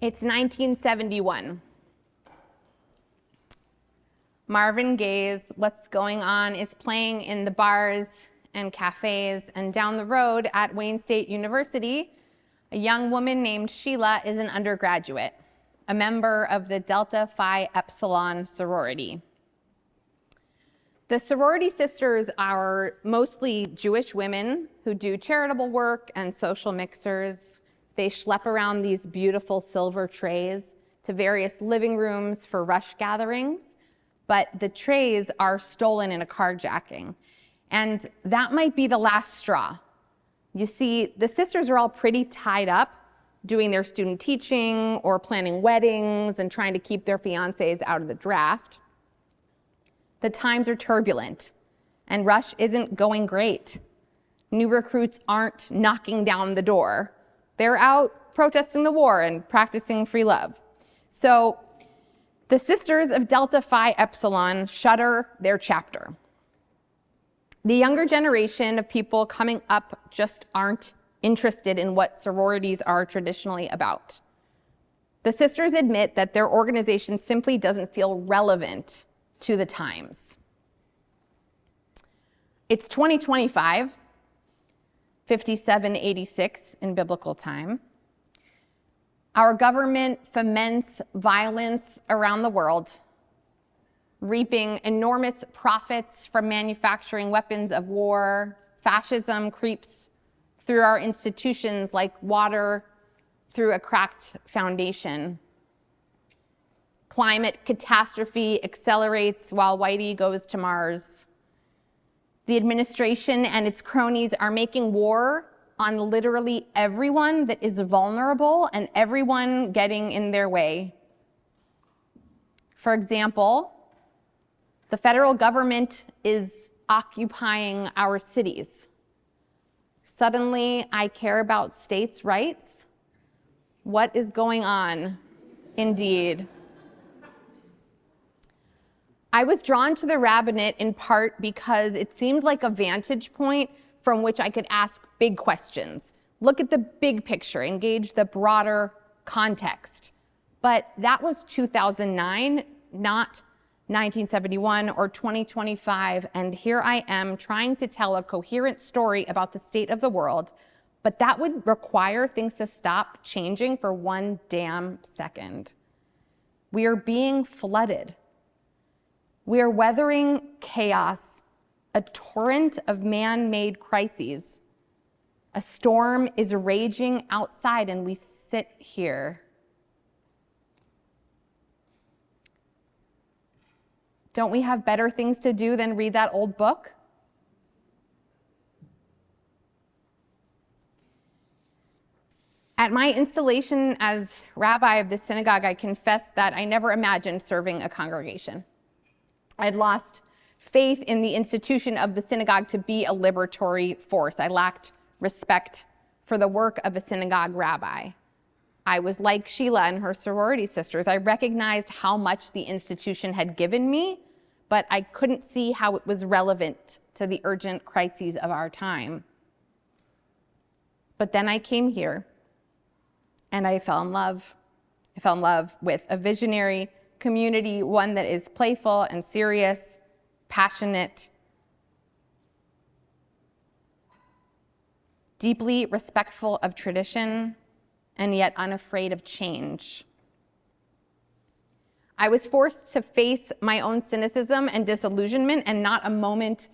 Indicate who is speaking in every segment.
Speaker 1: It's 1971. Marvin Gaye's What's Going On is playing in the bars and cafes, and down the road at Wayne State University, a young woman named Sheila is an undergraduate, a member of the Delta Phi Epsilon sorority. The sorority sisters are mostly Jewish women who do charitable work and social mixers. They schlep around these beautiful silver trays to various living rooms for rush gatherings, but the trays are stolen in a carjacking. And that might be the last straw. You see, the sisters are all pretty tied up doing their student teaching or planning weddings and trying to keep their fiancés out of the draft. The times are turbulent, and Rush isn't going great. New recruits aren't knocking down the door. They're out protesting the war and practicing free love. So the Sisters of Delta Phi Epsilon shutter their chapter. The younger generation of people coming up just aren't interested in what sororities are traditionally about. The sisters admit that their organization simply doesn't feel relevant to the times. It's 2025, 5786 in biblical time. Our government foments violence around the world, reaping enormous profits from manufacturing weapons of war. Fascism creeps through our institutions like water through a cracked foundation. Climate catastrophe accelerates while Whitey goes to Mars. The administration and its cronies are making war on literally everyone that is vulnerable and everyone getting in their way. For example, the federal government is occupying our cities. Suddenly, I care about states' rights? What is going on? Indeed. I was drawn to the rabbinate in part because it seemed like a vantage point from which I could ask big questions. Look at the big picture, engage the broader context. But that was 2009, not 1971 or 2025, and here I am trying to tell a coherent story about the state of the world, but that would require things to stop changing for one damn second. We are being flooded. We are weathering chaos, a torrent of man-made crises. A storm is raging outside and we sit here. Don't we have better things to do than read that old book? At my installation as rabbi of this synagogue, I confess that I never imagined serving a congregation. I'd lost faith in the institution of the synagogue to be a liberatory force. I lacked respect for the work of a synagogue rabbi. I was like Sheila and her sorority sisters. I recognized how much the institution had given me, but I couldn't see how it was relevant to the urgent crises of our time. But then I came here, and I fell in love. I fell in love with a visionary community, one that is playful and serious, passionate, deeply respectful of tradition, and yet unafraid of change. I was forced to face my own cynicism and disillusionment, and not a moment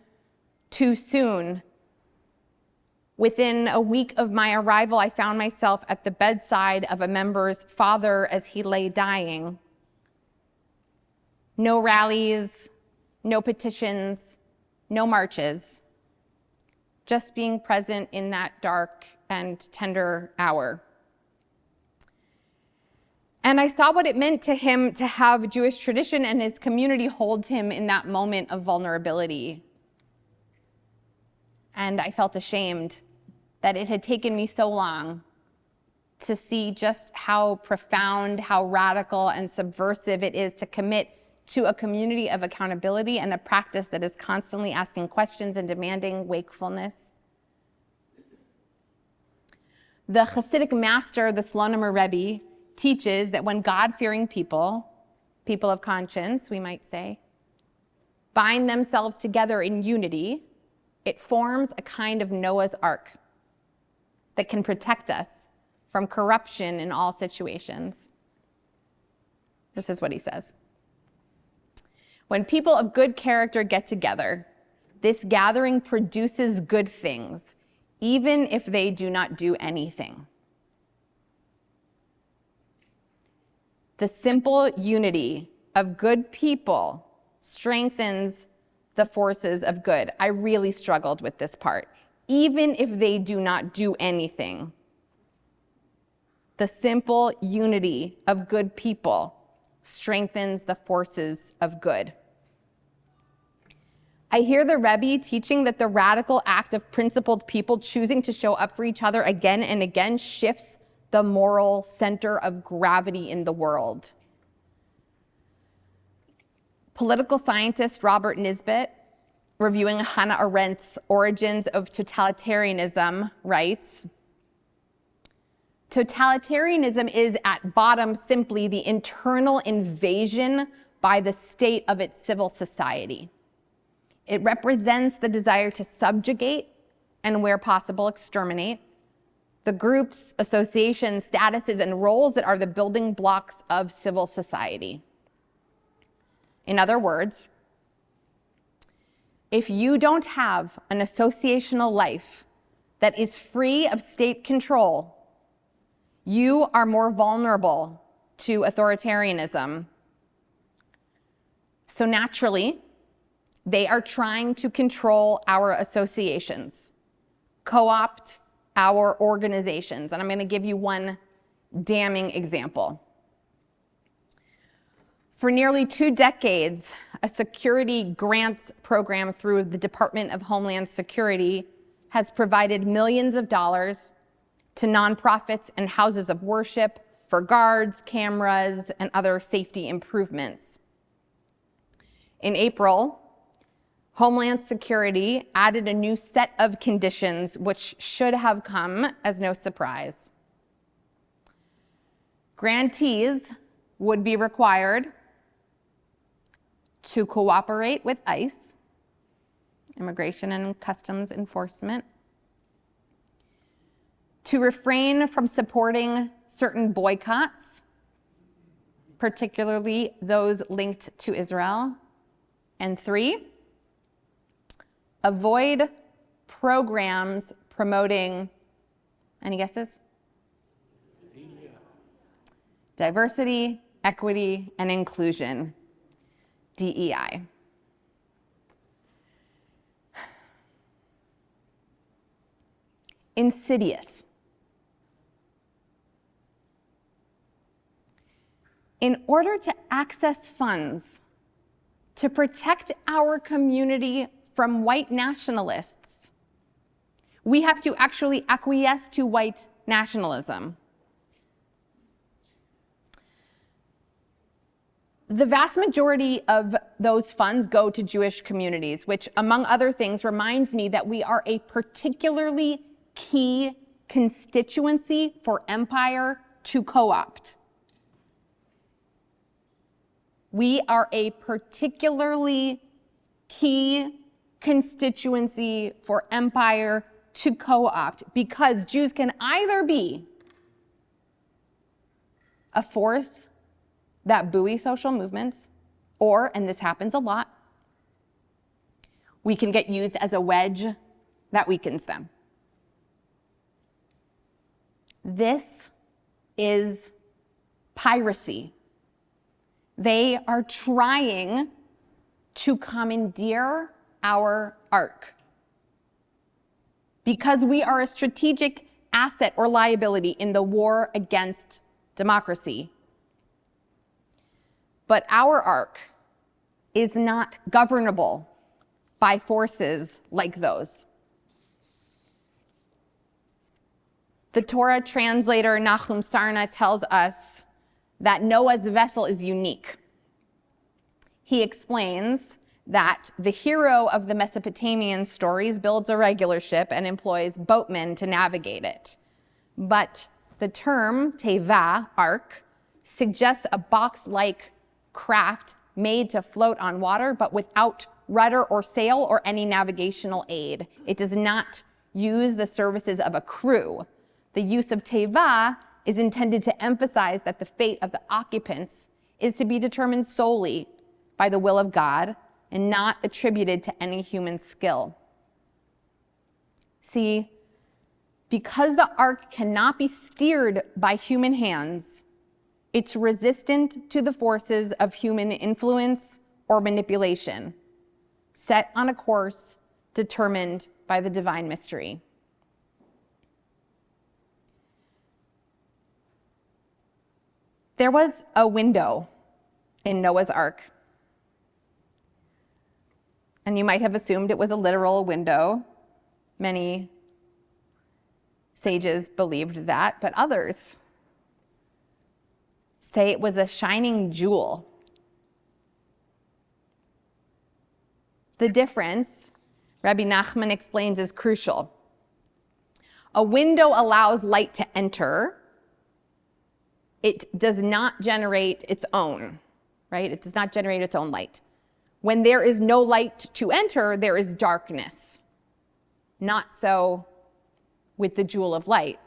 Speaker 1: too soon. Within a week of my arrival, I found myself at the bedside of a member's father as he lay dying. No rallies, no petitions, no marches, just being present in that dark and tender hour. And I saw what it meant to him to have Jewish tradition and his community hold him in that moment of vulnerability. And I felt ashamed that it had taken me so long to see just how profound, how radical and subversive it is to commit to a community of accountability and a practice that is constantly asking questions and demanding wakefulness. The Hasidic master, the Slonemer Rabbi, teaches that when God-fearing people of conscience, we might say, bind themselves together in unity, it forms a kind of Noah's Ark that can protect us from corruption in all situations. This is what he says. When people of good character get together, this gathering produces good things, even if they do not do anything. The simple unity of good people strengthens the forces of good. I really struggled with this part. Even if they do not do anything. The simple unity of good people strengthens the forces of good. I hear the Rabbi teaching that the radical act of principled people choosing to show up for each other again and again shifts the moral center of gravity in the world. Political scientist Robert Nisbet, reviewing Hannah Arendt's Origins of Totalitarianism, writes, totalitarianism is at bottom simply the internal invasion by the state of its civil society. It represents the desire to subjugate and, where possible, exterminate the groups, associations, statuses, and roles that are the building blocks of civil society. In other words, if you don't have an associational life that is free of state control, you are more vulnerable to authoritarianism. So naturally, they are trying to control our associations, co-opt our organizations. And I'm going to give you one damning example. For nearly 2 decades, a security grants program through the Department of Homeland Security has provided millions of dollars to nonprofits and houses of worship for guards, cameras, and other safety improvements. In April, Homeland Security added a new set of conditions which should have come as no surprise. Grantees would be required to cooperate with ICE, Immigration and Customs Enforcement, to refrain from supporting certain boycotts, particularly those linked to Israel, and 3, avoid programs promoting, any guesses? Diversity, equity, and inclusion, DEI. Insidious. In order to access funds to protect our community from white nationalists, we have to actually acquiesce to white nationalism. The vast majority of those funds go to Jewish communities, which, among other things, reminds me that we are a particularly key constituency for empire to co-opt. We are a particularly key constituency for empire to co-opt because Jews can either be a force that buoy social movements, or, and this happens a lot, we can get used as a wedge that weakens them. This is piracy. They are trying to commandeer our ark because we are a strategic asset or liability in the war against democracy. But our ark is not governable by forces like those. The Torah translator Nahum Sarna tells us that Noah's vessel is unique. He explains that the hero of the Mesopotamian stories builds a regular ship and employs boatmen to navigate it. But the term teva, ark, suggests a box-like craft made to float on water, but without rudder or sail or any navigational aid. It does not use the services of a crew. The use of teva is intended to emphasize that the fate of the occupants is to be determined solely by the will of God and not attributed to any human skill. See, because the ark cannot be steered by human hands, it's resistant to the forces of human influence or manipulation, set on a course determined by the divine mystery. There was a window in Noah's Ark. And you might have assumed it was a literal window. Many sages believed that, but others say it was a shining jewel. The difference, Rabbi Nachman explains, is crucial. A window allows light to enter. It does not generate its own, right? It does not generate its own light. When there is no light to enter, there is darkness. Not so with the jewel of light,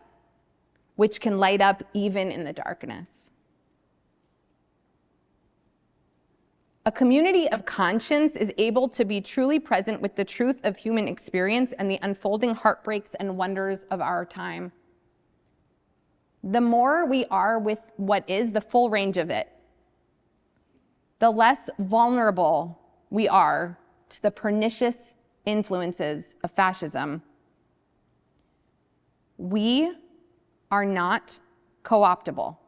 Speaker 1: which can light up even in the darkness. A community of conscience is able to be truly present with the truth of human experience and the unfolding heartbreaks and wonders of our time. The more we are with what is the full range of it, the less vulnerable we are to the pernicious influences of fascism. We are not co-optable.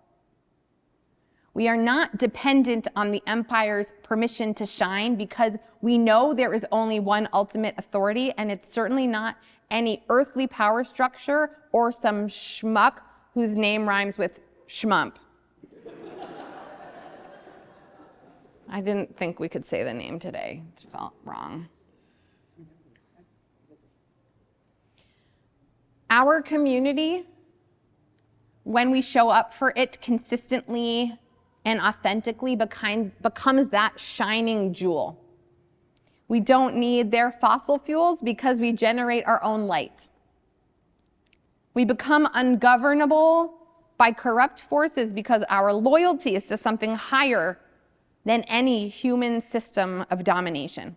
Speaker 1: We are not dependent on the empire's permission to shine because we know there is only one ultimate authority, and it's certainly not any earthly power structure or some schmuck whose name rhymes with schmump. I didn't think we could say the name today. It felt wrong. Our community, when we show up for it consistently and authentically, becomes that shining jewel. We don't need their fossil fuels because we generate our own light. We become ungovernable by corrupt forces because our loyalty is to something higher than any human system of domination.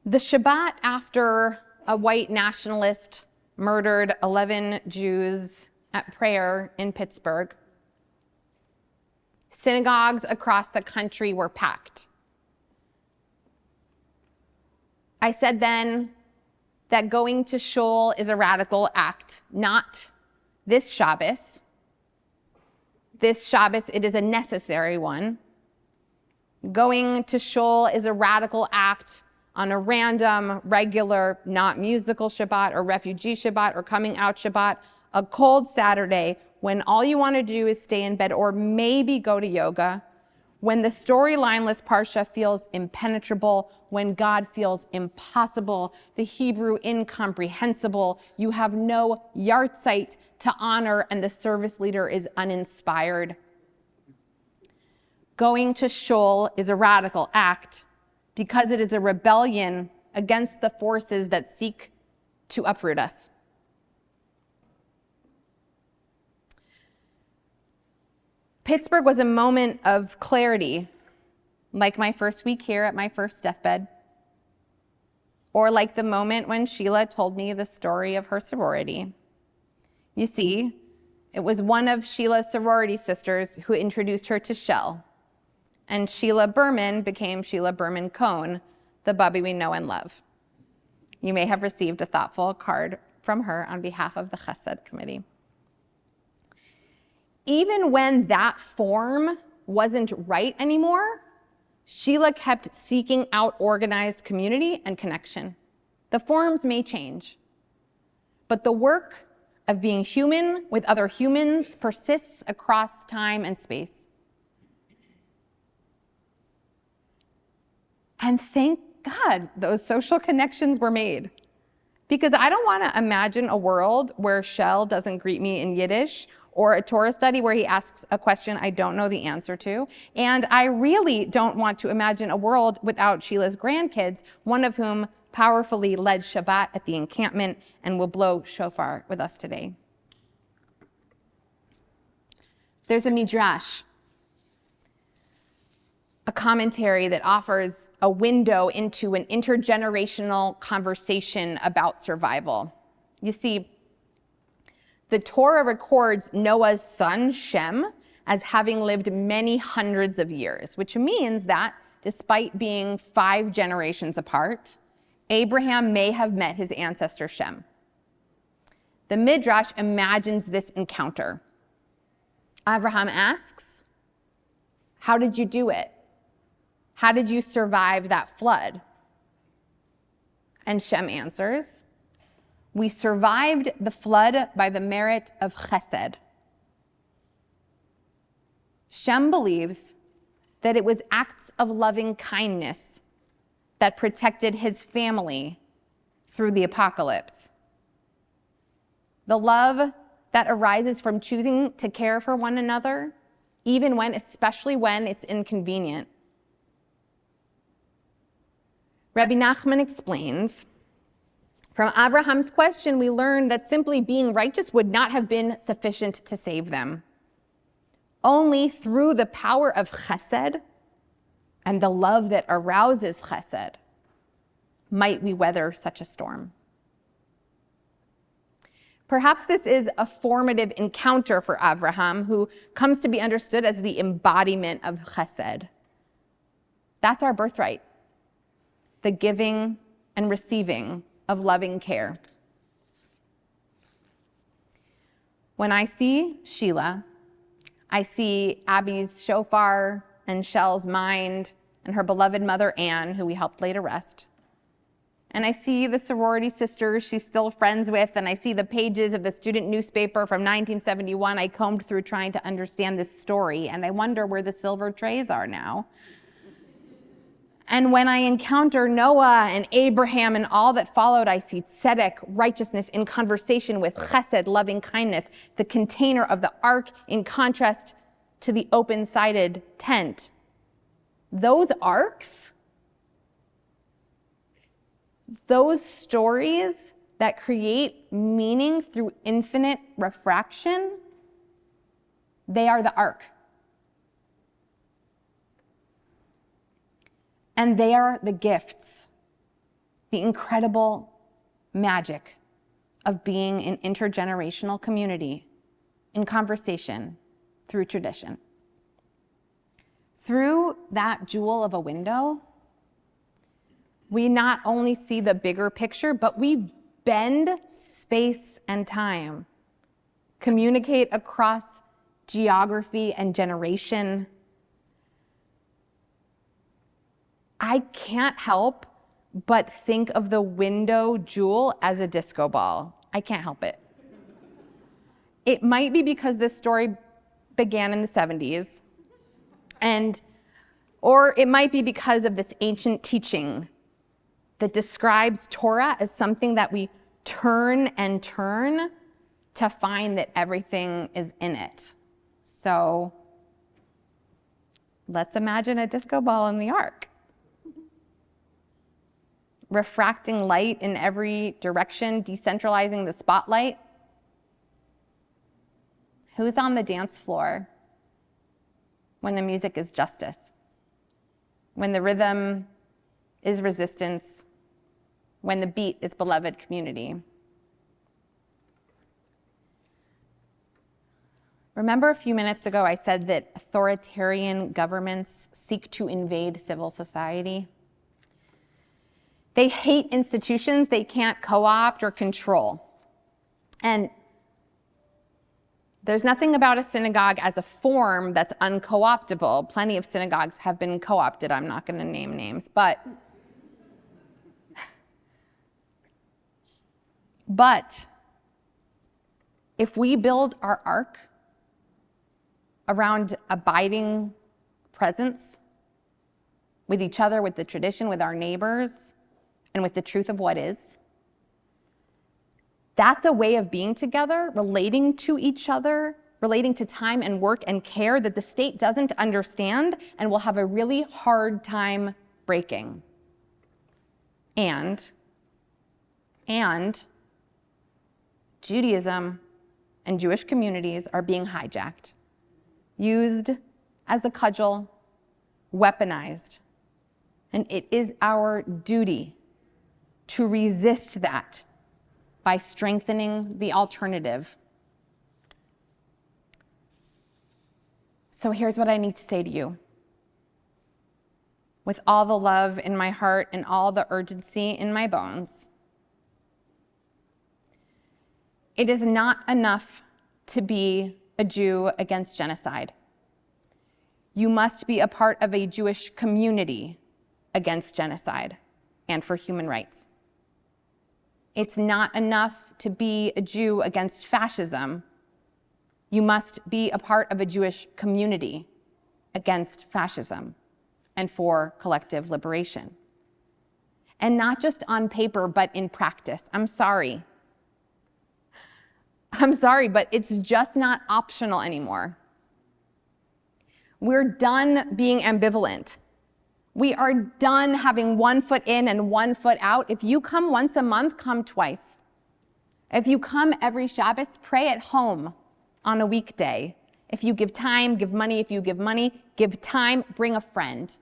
Speaker 1: The Shabbat after a white nationalist murdered 11 Jews at prayer in Pittsburgh, synagogues across the country were packed. I said then that going to Shul is a radical act, not this Shabbos. This Shabbos, it is a necessary one. Going to Shul is a radical act on a random, regular, not musical Shabbat or refugee Shabbat or coming out Shabbat, a cold Saturday when all you want to do is stay in bed or maybe go to yoga, when the storylineless Parsha feels impenetrable, when God feels impossible, the Hebrew incomprehensible, you have no yahrzeit to honor, and the service leader is uninspired. Going to Shul is a radical act because it is a rebellion against the forces that seek to uproot us. Pittsburgh was a moment of clarity, like my first week here at my first deathbed, or like the moment when Sheila told me the story of her sorority. You see, it was one of Sheila's sorority sisters who introduced her to Shell, and Sheila Berman became Sheila Berman Cohn, the Bubby we know and love. You may have received a thoughtful card from her on behalf of the Chesed Committee. Even when that form wasn't right anymore, Sheila kept seeking out organized community and connection. The forms may change, but the work of being human with other humans persists across time and space. And thank God those social connections were made. Because I don't want to imagine a world where Shel doesn't greet me in Yiddish, or a Torah study where he asks a question I don't know the answer to. And I really don't want to imagine a world without Sheila's grandkids, one of whom powerfully led Shabbat at the encampment and will blow shofar with us today. There's a midrash, a commentary that offers a window into an intergenerational conversation about survival. You see, the Torah records Noah's son, Shem, as having lived many hundreds of years, which means that despite being 5 generations apart, Abraham may have met his ancestor Shem. The Midrash imagines this encounter. Abraham asks, "How did you do it? How did you survive that flood?" And Shem answers, "We survived the flood by the merit of chesed." Shem believes that it was acts of loving kindness that protected his family through the apocalypse. The love that arises from choosing to care for one another, especially when it's inconvenient. Rabbi Nachman explains, from Abraham's question, we learn that simply being righteous would not have been sufficient to save them. Only through the power of chesed and the love that arouses chesed might we weather such a storm. Perhaps this is a formative encounter for Abraham, who comes to be understood as the embodiment of chesed. That's our birthright, the giving and receiving of loving care. When I see Sheila, I see Abby's shofar and Shel's mind and her beloved mother Anne, who we helped lay to rest. And I see the sorority sisters she's still friends with, and I see the pages of the student newspaper from 1971 I combed through trying to understand this story, and I wonder where the silver trays are now. And when I encounter Noah and Abraham and all that followed, I see tzedek, righteousness, in conversation with chesed, loving kindness, the container of the ark in contrast to the open-sided tent. Those arcs, those stories that create meaning through infinite refraction, they are the ark. And they are the gifts, the incredible magic of being an intergenerational community in conversation through tradition. Through that jewel of a window, we not only see the bigger picture, but we bend space and time, communicate across geography and generation. I can't help but think of the window jewel as a disco ball. I can't help it. It might be because this story began in the 70s, or it might be because of this ancient teaching that describes Torah as something that we turn and turn to find that everything is in it. So let's imagine a disco ball in the ark, refracting light in every direction, decentralizing the spotlight. Who's on the dance floor when the music is justice? When the rhythm is resistance? When the beat is beloved community? Remember a few minutes ago I said that authoritarian governments seek to invade civil society? They hate institutions they can't co-opt or control. And there's nothing about a synagogue as a form that's unco-optable. Plenty of synagogues have been co-opted. I'm not going to name names, but if we build our ark around abiding presence with each other, with the tradition, with our neighbors, and with the truth of what is, That's a way of being together, relating to each other, relating to time and work and care that the state doesn't understand and will have a really hard time breaking. And Judaism and Jewish communities are being hijacked, used as a cudgel, weaponized. And it is our duty to resist that by strengthening the alternative. So here's what I need to say to you. With all the love in my heart and all the urgency in my bones, it is not enough to be a Jew against genocide. You must be a part of a Jewish community against genocide and for human rights. It's not enough to be a Jew against fascism. You must be a part of a Jewish community against fascism and for collective liberation. And not just on paper, but in practice. I'm sorry, but it's just not optional anymore. We're done being ambivalent. We are done having one foot in and one foot out. If you come once a month, come twice. If you come every Shabbos, pray at home on a weekday. If you give time, give money. If you give money, give time, bring a friend.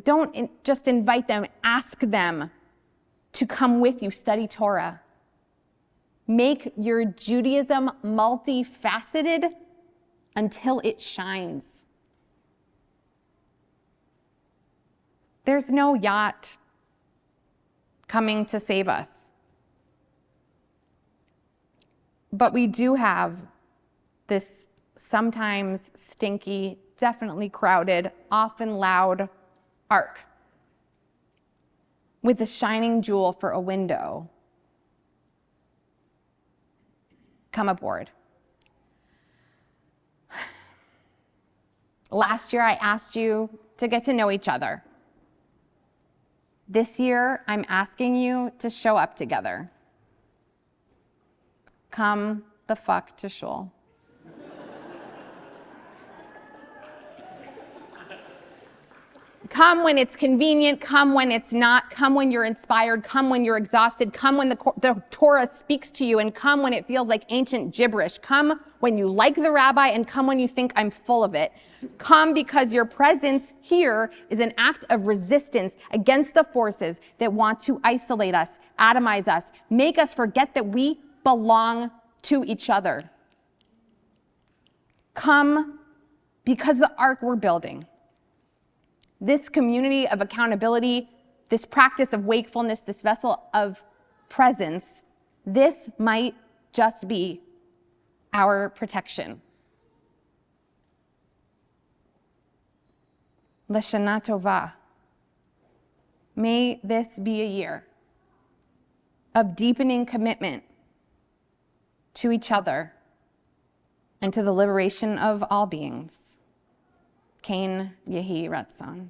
Speaker 1: Don't just invite them, ask them to come with you, study Torah. Make your Judaism multifaceted until it shines. There's no yacht coming to save us. But we do have this sometimes stinky, definitely crowded, often loud ark with a shining jewel for a window. Come aboard. Last year, I asked you to get to know each other. This year, I'm asking you to show up together. Come the fuck to Shul. Come when it's convenient, come when it's not, come when you're inspired, come when you're exhausted, come when the Torah speaks to you, and come when it feels like ancient gibberish. Come when you like the rabbi, and come when you think I'm full of it. Come because your presence here is an act of resistance against the forces that want to isolate us, atomize us, make us forget that we belong to each other. Come because the ark we're building, this community of accountability, this practice of wakefulness, this vessel of presence, this might just be our protection. L'shana tova. May this be a year of deepening commitment to each other and to the liberation of all beings. Kain Yehi Ratzon.